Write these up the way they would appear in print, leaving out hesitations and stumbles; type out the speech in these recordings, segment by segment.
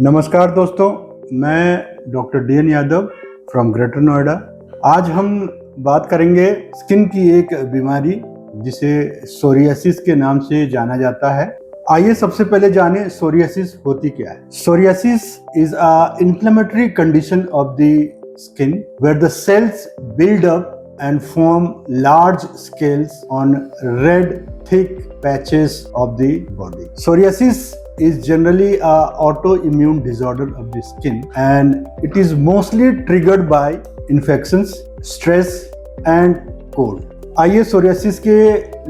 नमस्कार दोस्तों, मैं doctor DN. Yadav from greater Noida. आज हम बात करेंगे स्किन की एक बीमारी जिसे सोरियासिस के नाम से जाना जाता है। आइए सबसे पहले जानें सोरियासिस होती क्या है। Psoriasis is a inflammatory condition of the skin where the cells build up and form large scales on red thick patches of the body. Psoriasis is generally a autoimmune disorder of the skin and it is mostly triggered by infections, stress and cold. आइए psoriasis के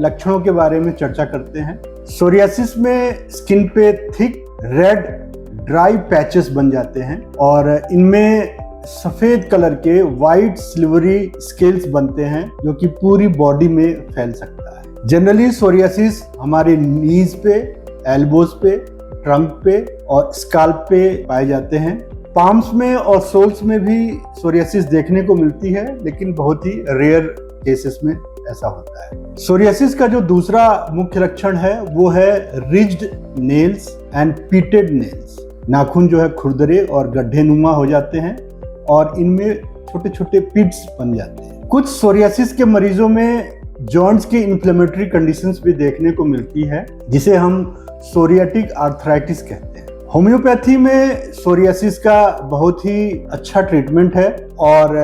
लक्षणों के बारे में चर्चा करते हैं। Psoriasis में स्किन पे थिक रेड ड्राई पैचेस बन जाते हैं और इनमें सफेद कलर के वाइट सिल्वरी स्केल्स बनते हैं जो कि पूरी बॉडी में फैल सकता है। जनरली सोरियासिस हमारे नीज पे, एल्बोज पे, ट्रंक पे और स्काल्प पे पाए जाते हैं। पाम्स में और सोल्स में भी सोरियासिस देखने को मिलती है, लेकिन बहुत ही रेयर केसेस में ऐसा होता है। सोरियासिस का जो दूसरा मुख्य लक्षण है वो है रिज्ड नेल्स एंड पीटेड नेल्स। नाखून जो है खुरदरे और गड्ढेनुमा हो जाते हैं और इनमें छोटे छोटे पिट्स बन जाते हैं। कुछ सोरियासिस के मरीजों में जॉइंट्स की इन्फ्लेमेटरी कंडीशंस भी देखने को मिलती है जिसे हम सोरियाटिक आर्थराइटिस कहते हैं। होम्योपैथी में सोरियासिस का बहुत ही अच्छा ट्रीटमेंट है और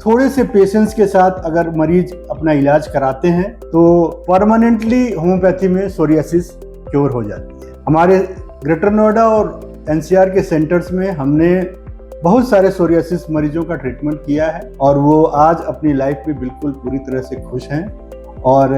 थोड़े से पेशेंस के साथ अगर मरीज अपना इलाज कराते हैं तो परमानेंटली होम्योपैथी में सोरियासिस क्योर हो जाती है। हमारे ग्रेटर नोएडा और एनसीआर के सेंटर्स में हमने बहुत सारे सोरियासिस मरीजों का ट्रीटमेंट किया है और वो आज अपनी लाइफ में बिल्कुल पूरी तरह से खुश हैं। और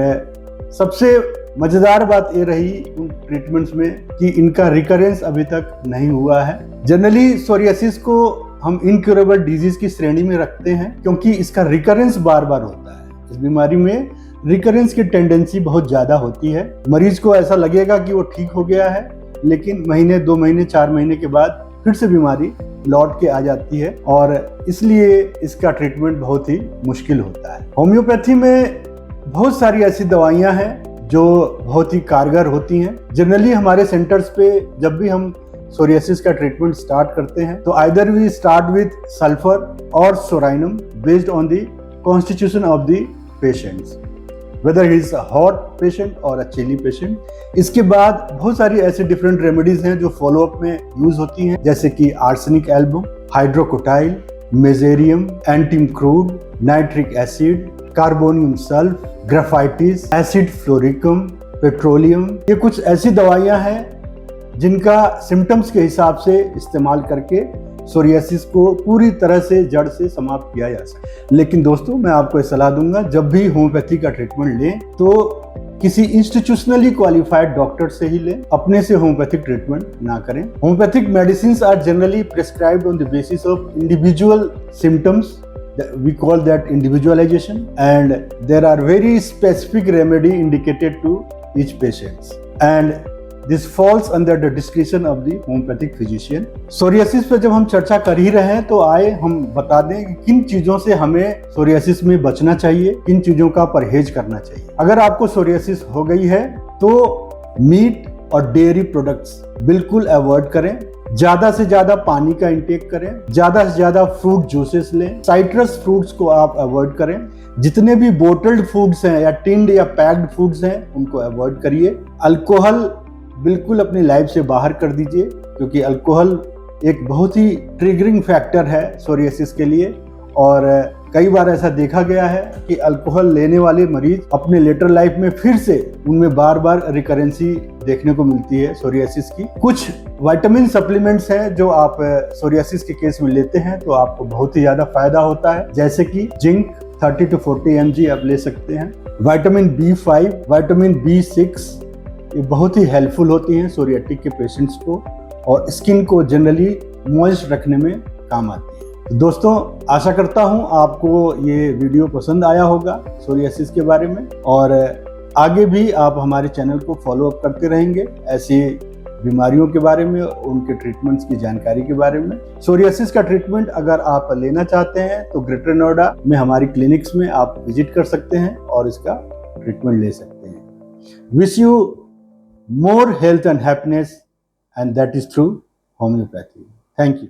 सबसे मजेदार बात ये रही उन ट्रीटमेंट्स में कि इनका रिकरेंस अभी तक नहीं हुआ है। जनरली सोरियासिस को हम इनक्यूरेबल डिजीज की श्रेणी में रखते हैं क्योंकि इसका रिकरेंस बार बार होता है। इस बीमारी में रिकरेंस की टेंडेंसी बहुत ज्यादा होती है। मरीज को ऐसा लगेगा कि वो ठीक हो गया है, लेकिन महीने, 2 महीने, 4 महीने के बाद फिर से बीमारी लौट के आ जाती है और इसलिए इसका ट्रीटमेंट बहुत ही मुश्किल होता है। होम्योपैथी में बहुत सारी ऐसी दवाइयां हैं जो बहुत ही कारगर होती हैं। जनरली हमारे सेंटर्स पे जब भी हम सोरियासिस का ट्रीटमेंट स्टार्ट करते हैं तो either we start with sulphur और psorinum based on the constitution of the patients, whether he is a hot patient or a chilly patient। इसके बाद बहुत सारी ऐसी डिफरेंट रेमेडीज हैं जो फॉलो अप में यूज होती हैं, जैसे कि arsenic album, hydrocotyle, mezereum, antim crud, nitric acid, carboneum sulph, graphites, acid fluoricum, petroleum. ये कुछ ऐसी दवाइयां हैं जिनका सिम्टम्स के हिसाब से इस्तेमाल करके सोरियासिस को पूरी तरह से जड़ से समाप्त किया जा सकता है। लेकिन दोस्तों, मैं आपको सलाह दूंगा जब भी होम्योपैथी का ट्रीटमेंट लें तो किसी इंस्टीट्यूशनली क्वालिफाइड डॉक्टर से ही लें, अपने से होम्योपैथिक ट्रीटमेंट ना करें। Homeopathic medicines are generally prescribed on the basis of individual symptoms, we call that individualization, and there are very specific remedy indicated to each patient and This falls under the discretion of the homeopathic physician। Psoriasis पे जब हम चर्चा कर ही रहे हैं तो आए हम बता दें कि किन चीजों से हमें सोरियासिस में बचना चाहिए, किन चीजों का परहेज करना चाहिए। अगर आपको सोरियासिस हो गई है तो मीट और डेयरी प्रोडक्ट्स बिल्कुल अवॉइड करें। ज्यादा से ज्यादा पानी का इंटेक करें, ज्यादा से ज्यादा फ्रूट जूसेस लें, साइट्रस फ्रूट्स को आप अवॉइड करें। जितने भी बोटल्ड फूड्स हैं या टिन्ड या पैक्ड फूड्स हैं उनको अवॉइड करिए। अल्कोहल बिल्कुल अपनी लाइफ से बाहर कर दीजिए क्योंकि अल्कोहल एक बहुत ही ट्रिगरिंग फैक्टर है सोरियासिस के लिए और कई बार ऐसा देखा गया है कि अल्कोहल लेने वाले मरीज अपने लेटर लाइफ में फिर से उनमें बार बार रिकरेंसी देखने को मिलती है सोरियासिस की। कुछ विटामिन सप्लीमेंट्स हैं जो आप सोरियासिस के केस में लेते हैं तो आपको बहुत ही ज्यादा फायदा होता है, जैसे कि जिंक 30 to 40 mg आप ले सकते हैं। विटामिन B5, विटामिन B6 ये बहुत ही हेल्पफुल होती हैं सोरियाटिक के पेशेंट्स को और स्किन को जनरली मॉइस्ट रखने में काम आती है। तो दोस्तों, आशा करता हूं आपको ये वीडियो पसंद आया होगा सोरियासिस के बारे में और आगे भी आप हमारे चैनल को फॉलो अप करते रहेंगे ऐसी बीमारियों के बारे में, उनके ट्रीटमेंट्स की जानकारी के बारे में। सोरियासिस का ट्रीटमेंट अगर आप लेना चाहते हैं तो ग्रेटर नोएडा में हमारी क्लिनिक्स में आप विजिट कर सकते हैं और इसका ट्रीटमेंट ले सकते हैं। Wish you more health and happiness, and that is true. Homeopathy. Thank you.